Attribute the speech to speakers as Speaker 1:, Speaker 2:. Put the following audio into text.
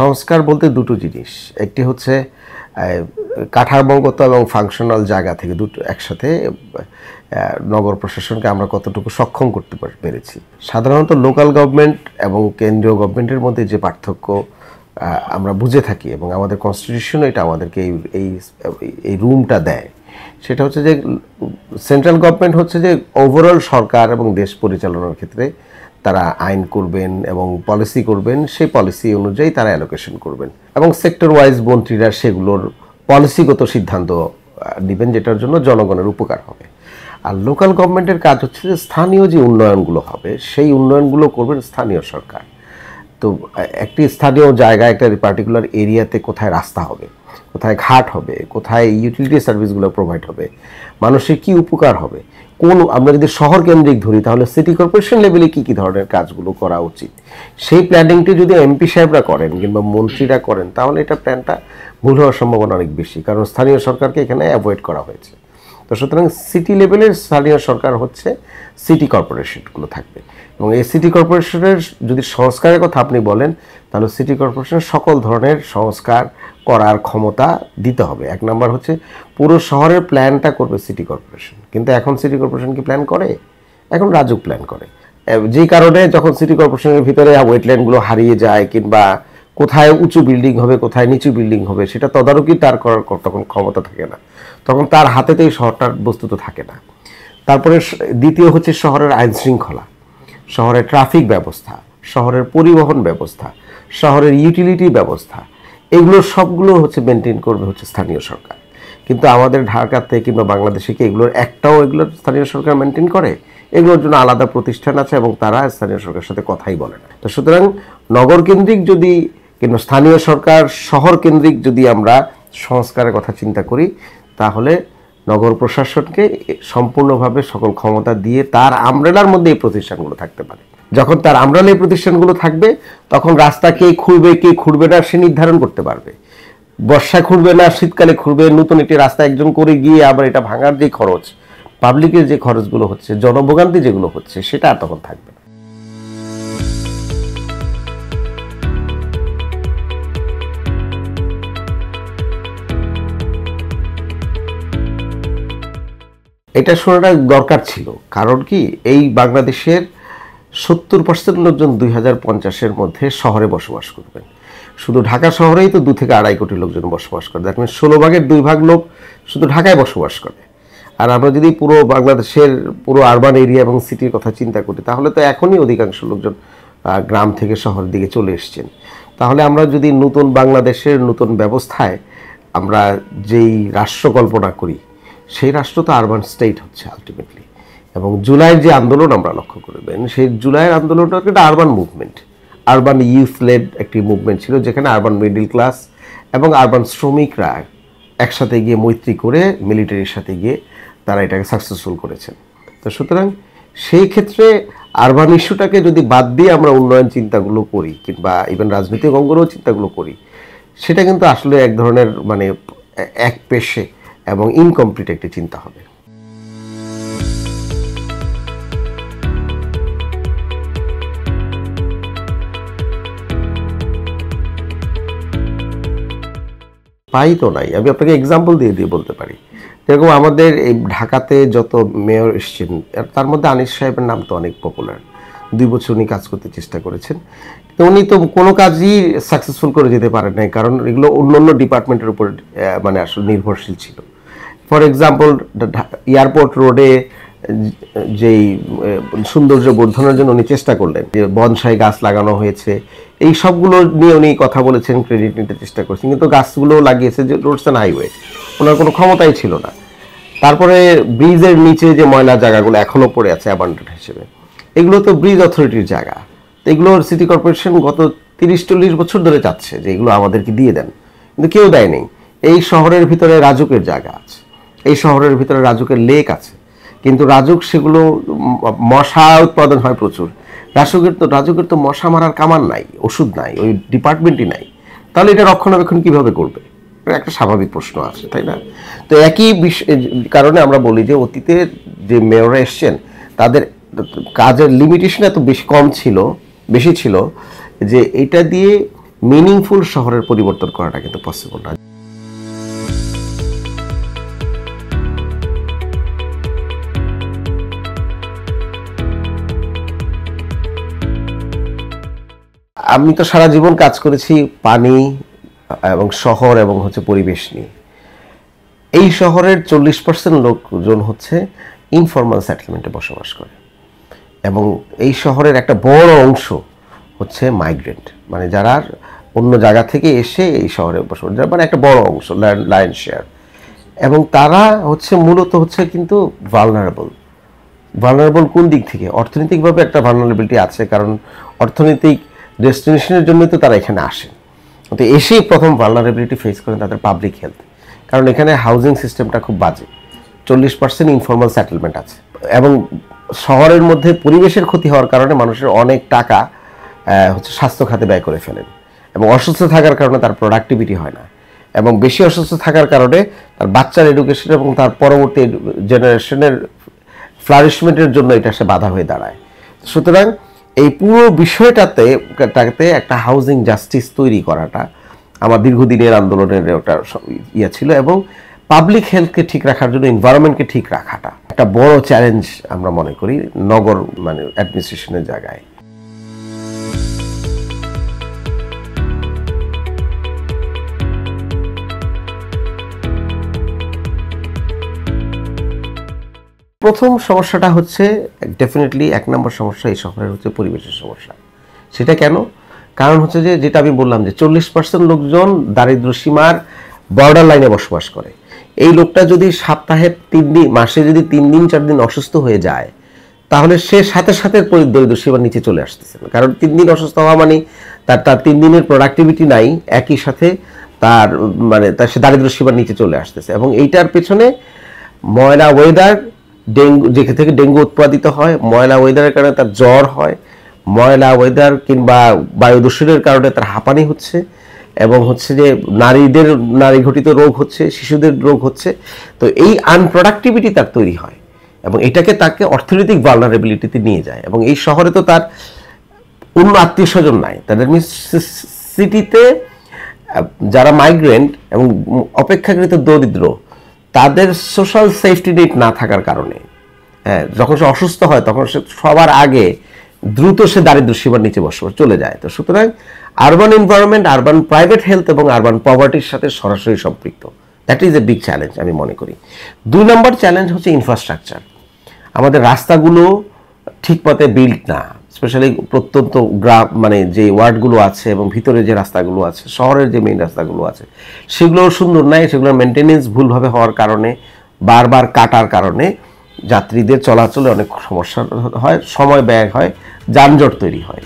Speaker 1: সংস্কার বলতে দুটো জিনিস, একটি হচ্ছে কাঠামোগত এবং ফাংশনাল জায়গা থেকে দুটো একসাথে নগর প্রশাসনকে আমরা কতটুকু সক্ষম করতে পেরেছি। সাধারণত লোকাল গভর্নমেন্ট এবং কেন্দ্রীয় গভর্নমেন্টের মধ্যে যে পার্থক্য আমরা বুঝে থাকি এবং আমাদের কনস্টিটিউশন এটা আমাদেরকে এই রুমটা দেয়, সেটা হচ্ছে যে সেন্ট্রাল গভর্নমেন্ট হচ্ছে যে ওভারঅল সরকার এবং দেশ পরিচালনার ক্ষেত্রে তারা আইন করবেন এবং পলিসি করবেন, সেই পলিসি অনুযায়ী তারা অ্যালোকেশন করবেন এবং সেক্টর ওয়াইজ মন্ত্রীরা সেগুলোর পলিসিগত সিদ্ধান্ত নেবেন যেটার জন্য জনগণের উপকার হবে। আর লোকাল গভর্নমেন্টের কাজ হচ্ছে যে স্থানীয় যে উন্নয়নগুলো হবে সেই উন্নয়নগুলো করবেন স্থানীয় সরকার। তো একটি স্থানীয় জায়গায় একটা পার্টিকুলার এরিয়াতে কোথায় রাস্তা হবে, কোথায় ঘাট হবে, কোথায় ইউটিলিটি সার্ভিসগুলো প্রোভাইড হবে, মানুষের কি উপকার হবে, আমরা যদি শহর কেন্দ্রিক ধরি তাহলে সিটি কর্পোরেশন লেভেলে কী কী ধরনের কাজগুলো করা উচিত, সেই প্ল্যানিংটি যদি এমপি সাহেবরা করেন কিংবা মন্ত্রীরা করেন তাহলে এটা প্ল্যানটা ভুল হওয়ার সম্ভাবনা অনেক বেশি, কারণ স্থানীয় সরকারকে এখানে অ্যাভয়েড করা হয়েছে। তো সুতরাং সিটি লেভেলের স্থানীয় সরকার হচ্ছে সিটি কর্পোরেশনগুলো থাকবে এবং এই সিটি কর্পোরেশনের যদি সংস্কারের কথা আপনি বলেন তাহলে সিটি কর্পোরেশনের সকল ধরনের সংস্কার করার ক্ষমতা দিতে হবে। এক নম্বর হচ্ছে পুরো শহরের প্ল্যানটা করবে সিটি কর্পোরেশন, কিন্তু এখন সিটি কর্পোরেশন কি প্ল্যান করে? এখন রাজুক প্ল্যান করে, যেই কারণে যখন সিটি কর্পোরেশনের ভিতরে ওয়েটল্যান্ডগুলো হারিয়ে যায় কিংবা কোথায় উঁচু বিল্ডিং হবে কোথায় নিচু বিল্ডিং হবে সেটা তদারকি তার করার তখন ক্ষমতা থাকে না, তখন তার হাতেতেই শহরটার বস্তুত থাকে না। তারপরে দ্বিতীয় হচ্ছে শহরের আইন শৃঙ্খলা, শহরের ট্রাফিক ব্যবস্থা, শহরের পরিবহন ব্যবস্থা, শহরের ইউটিলিটি ব্যবস্থা, এগুলো সবগুলো হচ্ছে মেনটেন করবে হচ্ছে স্থানীয় সরকার। কিন্তু আমাদের ঢাকাতে কিংবা বাংলাদেশে কি এগুলোর একটাও এগুলোর স্থানীয় সরকার মেনটেন করে? এগুলোর জন্য আলাদা প্রতিষ্ঠান আছে এবং তারা স্থানীয় সরকারের সাথে কথাই বলে না। তো সুতরাং নগর কেন্দ্রিক যদি কিংবা স্থানীয় সরকার শহর কেন্দ্রিক যদি আমরা সংস্কারের কথা চিন্তা করি তাহলে নগর প্রশাসনকে সম্পূর্ণভাবে সকল ক্ষমতা দিয়ে তার আমব্রেলার মধ্যে এই প্রতিষ্ঠানগুলো থাকতে পারে। যখন তার আমব্রেলা এই প্রতিষ্ঠানগুলো থাকবে তখন রাস্তা কে খুঁড়বে কে খুঁড়বে না সে নির্ধারণ করতে পারবে। বর্ষায় খুঁড়বে না শীতকালে খুঁড়বে, নতুন একটি রাস্তা একজন করে গিয়ে আবার এটা ভাঙার যে খরচ, পাবলিকের যে খরচগুলো হচ্ছে, জনভোগান্তি যেগুলো হচ্ছে সেটা আর তখন থাকবে না। এটা শোনাটা দরকার ছিল, কারণ কি এই বাংলাদেশের 70% লোকজন 2050-এর মধ্যে শহরে বসবাস করবেন। শুধু ঢাকা শহরেই তো 2 থেকে 2.5 কোটি লোকজন বসবাস করে, দেখবেন 16 ভাগের 2 ভাগ লোক শুধু ঢাকায় বসবাস করে। আর আমরা যদি পুরো বাংলাদেশের পুরো আরবান এরিয়া এবং সিটির কথা চিন্তা করি তাহলে তো এখনই অধিকাংশ লোকজন গ্রাম থেকে শহরের দিকে চলে এসছেন। তাহলে আমরা যদি নতুন বাংলাদেশের নতুন ব্যবস্থায় আমরা যেই রাষ্ট্র কল্পনা করি সেই রাষ্ট্র তো আরবান স্টেট হচ্ছে আলটিমেটলি। এবং জুলাইয়ের যে আন্দোলন আমরা লক্ষ্য করবেন সেই জুলাইয়ের আন্দোলনটা একটা urban movement, urban youth led একটি মুভমেন্ট ছিল যেখানে আরবান মিডল ক্লাস এবং আরবান শ্রমিকরা একসাথে গিয়ে মৈত্রী করে মিলিটারির সাথে গিয়ে তারা এটাকে সাকসেসফুল করেছেন। তো সুতরাং সেই ক্ষেত্রে আরবান ইস্যুটাকে যদি বাদ দিয়ে আমরা উন্নয়ন চিন্তাগুলো করি কিংবা ইভেন রাজনৈতিক অঙ্গনেও চিন্তাগুলো করি সেটা কিন্তু আসলে এক ধরনের মানে এক পেশে এবং ইনকমপ্লিট একটি চিন্তা হবে। পাই তো নাই, আমি আপনাকে এক্সাম্পল দিয়ে বলতে পারি। যেরকম আমাদের এই ঢাকাতে যত মেয়র এসছেন তার মধ্যে আনিস সাহেবের নাম তো অনেক পপুলার, 2 বছর উনি কাজ করতে চেষ্টা করেছেন, উনি তো কোনো কাজই সাকসেসফুল করে যেতে পারেন নাই, কারণ এগুলো অন্য ডিপার্টমেন্টের উপর মানে আসলে নির্ভরশীল ছিল। ফর এক্সাম্পল এয়ারপোর্ট রোডে যেই সৌন্দর্য বর্ধনের জন্য উনি চেষ্টা করলেন, যে বনসাই গাছ লাগানো হয়েছে, এই সবগুলো নিয়ে উনি কথা বলেছেন, ক্রেডিট নিতে চেষ্টা করছেন, কিন্তু গাছগুলো লাগিয়েছে যে রোডস অ্যান্ড হাইওয়ে, ওনার কোনো ক্ষমতাই ছিল না। তারপরে ব্রিজের নিচে যে ময়লা জায়গাগুলো এখনও পড়ে আছে অ্যাবান্ডেন্ট হিসেবে, এগুলো তো ব্রিজ অথরিটির জায়গা, তো এগুলো সিটি কর্পোরেশন গত 30-40 বছর ধরে চাচ্ছে যে এগুলো আমাদেরকে দিয়ে দেন, কিন্তু কেউ দেয়নি। এই শহরের ভিতরে রাজুকের জায়গা আছে, এই শহরের ভিতরে রাজুকের লেক আছে, কিন্তু রাজুক সেগুলো মশা উৎপাদন হয় প্রচুর, রাজুকের তো মশা মারার কামান নাই, ওষুধ নাই, ওই ডিপার্টমেন্টই নাই, তাহলে এটা রক্ষণাবেক্ষণ কিভাবে করবে? একটা স্বাভাবিক প্রশ্ন আছে, তাই না? তো একই কারণে আমরা বলি যে অতীতে যে মেয়ররা এসছেন তাদের কাজের লিমিটেশন এত বেশি ছিল যে এটা দিয়ে মিনিংফুল শহরের পরিবর্তন করাটা কিন্তু পসিবল না। আমি তো সারা জীবন কাজ করেছি পানি এবং শহর এবং হচ্ছে পরিবেশ নিয়ে। এই শহরের 40% লোকজন হচ্ছে ইনফর্মাল সেটেলমেন্টে বসবাস করে এবং এই শহরের একটা বড় অংশ হচ্ছে মাইগ্রেন্ট, মানে যারা অন্য জায়গা থেকে এসে এই শহরে বসবাস, মানে একটা বড় অংশ, লায়ন শেয়ার। এবং তারা হচ্ছে মূলত হচ্ছে কিন্তু ভালনারেবল কোন দিক থেকে? অর্থনৈতিকভাবে একটা ভালনারেবিলিটি আছে, কারণ অর্থনৈতিক ডেস্টিনেশনের জন্যই তো তারা এখানে আসেন। তো এসেই প্রথম ভালনারেবিলিটি ফেস করেন তাদের পাবলিক হেলথ, কারণ এখানে হাউজিং সিস্টেমটা খুব বাজে। 40% ইনফর্মাল সেটেলমেন্ট আছে এবং শহরের মধ্যে পরিবেশের ক্ষতি হওয়ার কারণে মানুষের অনেক টাকা হচ্ছে স্বাস্থ্য খাতে ব্যয় করে ফেলেন এবং অসুস্থ থাকার কারণে তার প্রোডাক্টিভিটি হয় না এবং বেশি অসুস্থ থাকার কারণে তার বাচ্চার এডুকেশন এবং তার পরবর্তী জেনারেশনের ফ্লারিশমেন্টের জন্য এটা সে বাধা হয়ে দাঁড়ায়। সুতরাং এই পুরো বিষয়টাতে একটা হাউজিং জাস্টিস তৈরি করাটা আমার দীর্ঘদিনের আন্দোলনের একটা ইয়ে ছিল এবং পাবলিক হেলথকে ঠিক রাখার জন্য এনভায়রনমেন্টকে ঠিক রাখাটা একটা বড় চ্যালেঞ্জ আমরা মনে করি নগর মানে অ্যাডমিনিস্ট্রেশনের জায়গায়। প্রথম সমস্যাটা হচ্ছে ডেফিনেটলি 1 নম্বর সমস্যা এই শহরের হচ্ছে পরিবেশের সমস্যা। সেটা কেন? কারণ হচ্ছে যে যেটা আমি বললাম যে 40% লোকজন দারিদ্র সীমার বর্ডার লাইনে বসবাস করে। এই লোকটা যদি সপ্তাহে 3 দিন, মাসে যদি 3 দিন 4 দিন অসুস্থ হয়ে যায়, তাহলে সে সাথে সাথে দারিদ্র সীমার নিচে চলে আসতেছে, কারণ 3 দিন অসুস্থ হওয়া মানে তার 3 দিনের প্রোডাক্টিভিটি নাই, একই সাথে তার সে দারিদ্র সীমার নিচে চলে আসতেছে। এবং এইটার পেছনে ময়লা ওয়েদার, ডেঙ্গু, যেখান থেকে ডেঙ্গু উৎপাদিত হয়, ময়লা ওয়েদারের কারণে তার জ্বর হয়, ময়লা ওয়েদার কিংবা বায়ু দূষণের কারণে তার হাঁপানি হচ্ছে এবং হচ্ছে যে নারী ঘটিত রোগ হচ্ছে, শিশুদের রোগ হচ্ছে। তো এই আনপ্রোডাক্টিভিটি তার তৈরি হয় এবং তাকে অর্থনৈতিক ভালনারেবিলিটিতে নিয়ে যায়। এবং এই শহরে তো তার অন্য আত্মীয় স্বজন নাই, তাদের সিটিতে যারা মাইগ্রেন্ট এবং অপেক্ষাকৃত দরিদ্র, তাদের সোশ্যাল সেফটি নেট না থাকার কারণে যখন সে অসুস্থ হয় তখন সে সবার আগে দ্রুত সে দারিদ্র সীমার নিচে বসবাস চলে যায়। তো সুতরাং urban environment, urban private health এবং আরবান পভার্টির সাথে সরাসরি সম্পৃক্ত। That is a big challenge আমি মনে করি। 2 নম্বর চ্যালেঞ্জ হচ্ছে ইনফ্রাস্ট্রাকচার। আমাদের রাস্তাগুলো ঠিক মতে বিল্ড না, স্পেশালি প্রত্যন্ত গ্রাম যে ওয়ার্ডগুলো আছে এবং ভিতরে যে রাস্তাগুলো আছে, শহরের যে মেইন রাস্তাগুলো আছে, সেগুলোও সুন্দর নাই। সেগুলোর মেনটেনেন্স ভুলভাবে হওয়ার কারণে, বারবার কাটার কারণে যাত্রীদের চলাচলে অনেক সমস্যা হয়, সময় ব্যয় হয়, যানজট তৈরি হয়।